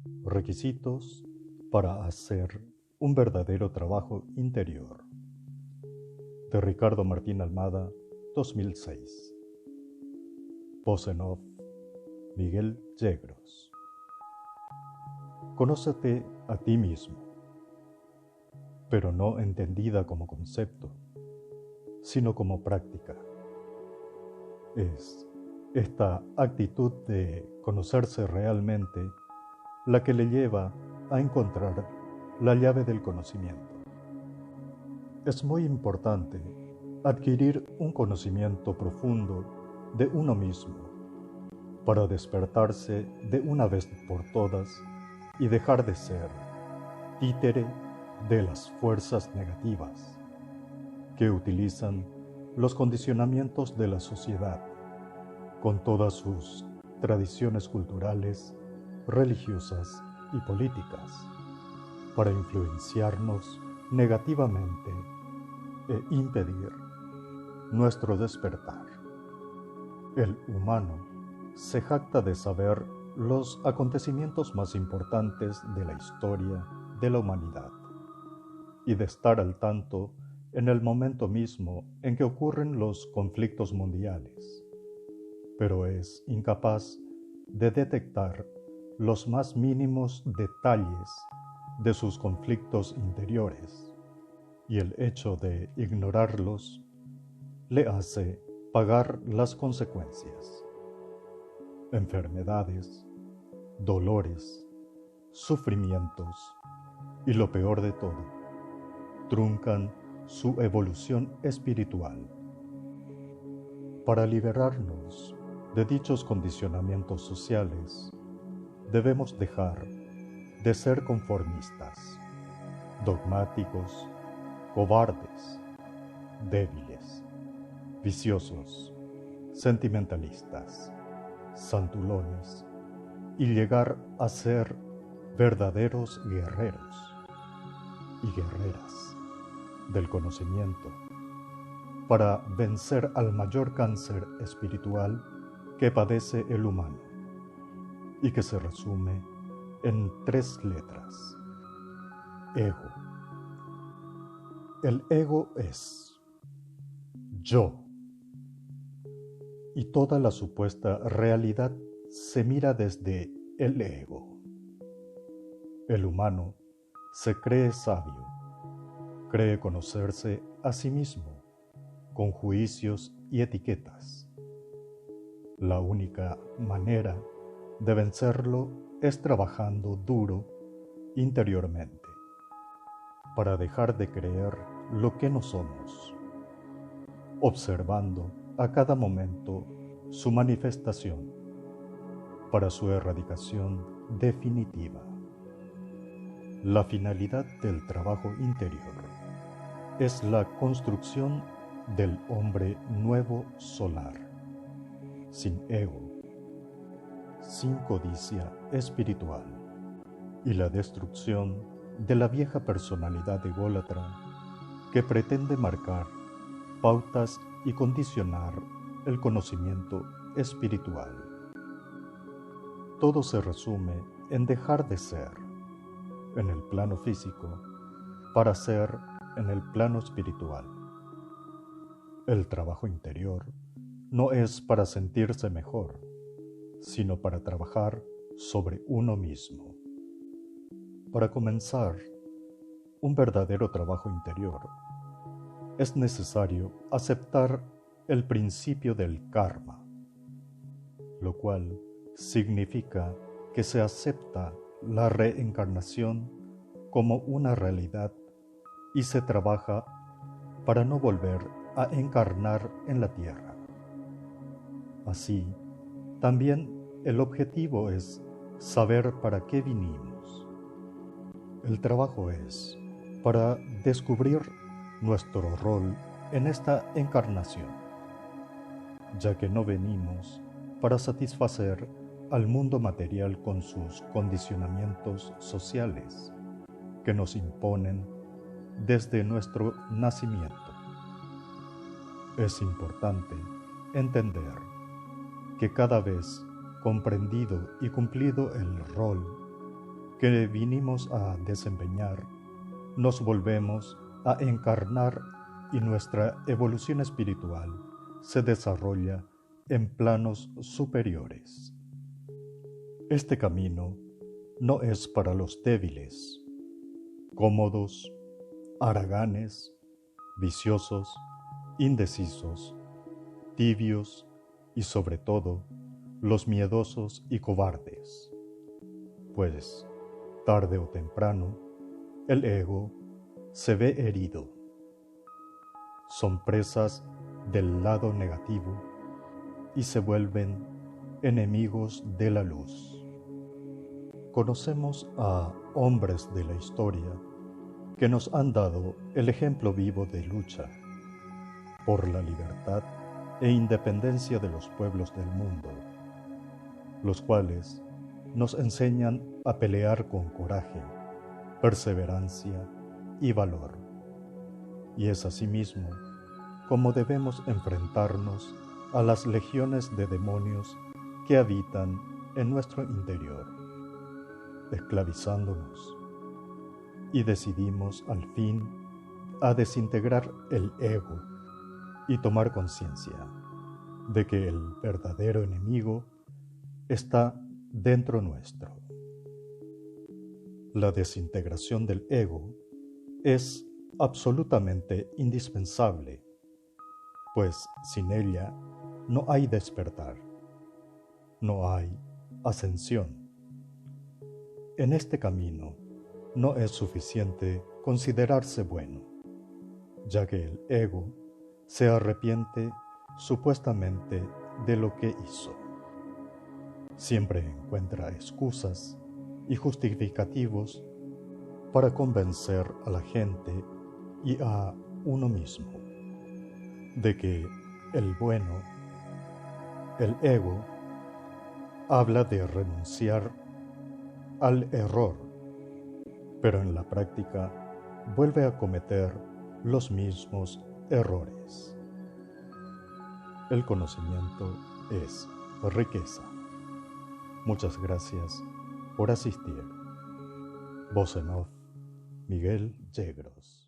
Requisitos para hacer un verdadero trabajo interior. De Ricardo Martín Almada, 2006. Voz en off, Miguel Yegros. Conócete a ti mismo, pero no entendida como concepto, sino como práctica. Es esta actitud de conocerse realmente la que le lleva a encontrar la llave del conocimiento. Es muy importante adquirir un conocimiento profundo de uno mismo para despertarse de una vez por todas y dejar de ser títere de las fuerzas negativas que utilizan los condicionamientos de la sociedad con todas sus tradiciones culturales, religiosas y políticas para influenciarnos negativamente e impedir nuestro despertar. El humano se jacta de saber los acontecimientos más importantes de la historia de la humanidad y de estar al tanto en el momento mismo en que ocurren los conflictos mundiales, pero es incapaz de detectar los más mínimos detalles de sus conflictos interiores, y el hecho de ignorarlos le hace pagar las consecuencias. Enfermedades, dolores, sufrimientos y lo peor de todo, truncan su evolución espiritual. Para liberarnos de dichos condicionamientos sociales, debemos dejar de ser conformistas, dogmáticos, cobardes, débiles, viciosos, sentimentalistas, santulones y llegar a ser verdaderos guerreros y guerreras del conocimiento para vencer al mayor cáncer espiritual que padece el humano y que se resume en 3 letras: ego. El ego es yo, y toda la supuesta realidad se mira desde el ego. El humano se cree sabio, cree conocerse a sí mismo, con juicios y etiquetas. La única manera de vencerlo es trabajando duro interiormente, para dejar de creer lo que no somos, observando a cada momento su manifestación para su erradicación definitiva. La finalidad del trabajo interior es la construcción del hombre nuevo solar, sin ego, sin codicia espiritual, y la destrucción de la vieja personalidad ególatra que pretende marcar pautas y condicionar el conocimiento espiritual. Todo se resume en dejar de ser en el plano físico para ser en el plano espiritual. El trabajo interior no es para sentirse mejor, sino para trabajar sobre uno mismo. Para comenzar un verdadero trabajo interior, es necesario aceptar el principio del karma, lo cual significa que se acepta la reencarnación como una realidad y se trabaja para no volver a encarnar en la tierra. Así, también el objetivo es saber para qué vinimos. El trabajo es para descubrir nuestro rol en esta encarnación, ya que no venimos para satisfacer al mundo material con sus condicionamientos sociales que nos imponen desde nuestro nacimiento. Es importante entender que cada vez comprendido y cumplido el rol que vinimos a desempeñar, nos volvemos a encarnar y nuestra evolución espiritual se desarrolla en planos superiores. Este camino no es para los débiles, cómodos, haraganes, viciosos, indecisos, tibios y sobre todo los miedosos y cobardes, pues tarde o temprano el ego se ve herido. Son presas del lado negativo y se vuelven enemigos de la luz. Conocemos a hombres de la historia que nos han dado el ejemplo vivo de lucha por la libertad e independencia de los pueblos del mundo, los cuales nos enseñan a pelear con coraje, perseverancia y valor. Y es asimismo como debemos enfrentarnos a las legiones de demonios que habitan en nuestro interior, esclavizándonos, y decidimos al fin a desintegrar el ego y tomar conciencia de que el verdadero enemigo está dentro nuestro. La desintegración del ego es absolutamente indispensable, pues sin ella no hay despertar, no hay ascensión. En este camino no es suficiente considerarse bueno, ya que el ego se arrepiente supuestamente de lo que hizo. Siempre encuentra excusas y justificativos para convencer a la gente y a uno mismo de que el bueno, el ego, habla de renunciar al error, pero en la práctica vuelve a cometer los mismos errores. El conocimiento es riqueza. Muchas gracias por asistir. Voz en off, Miguel Yegros.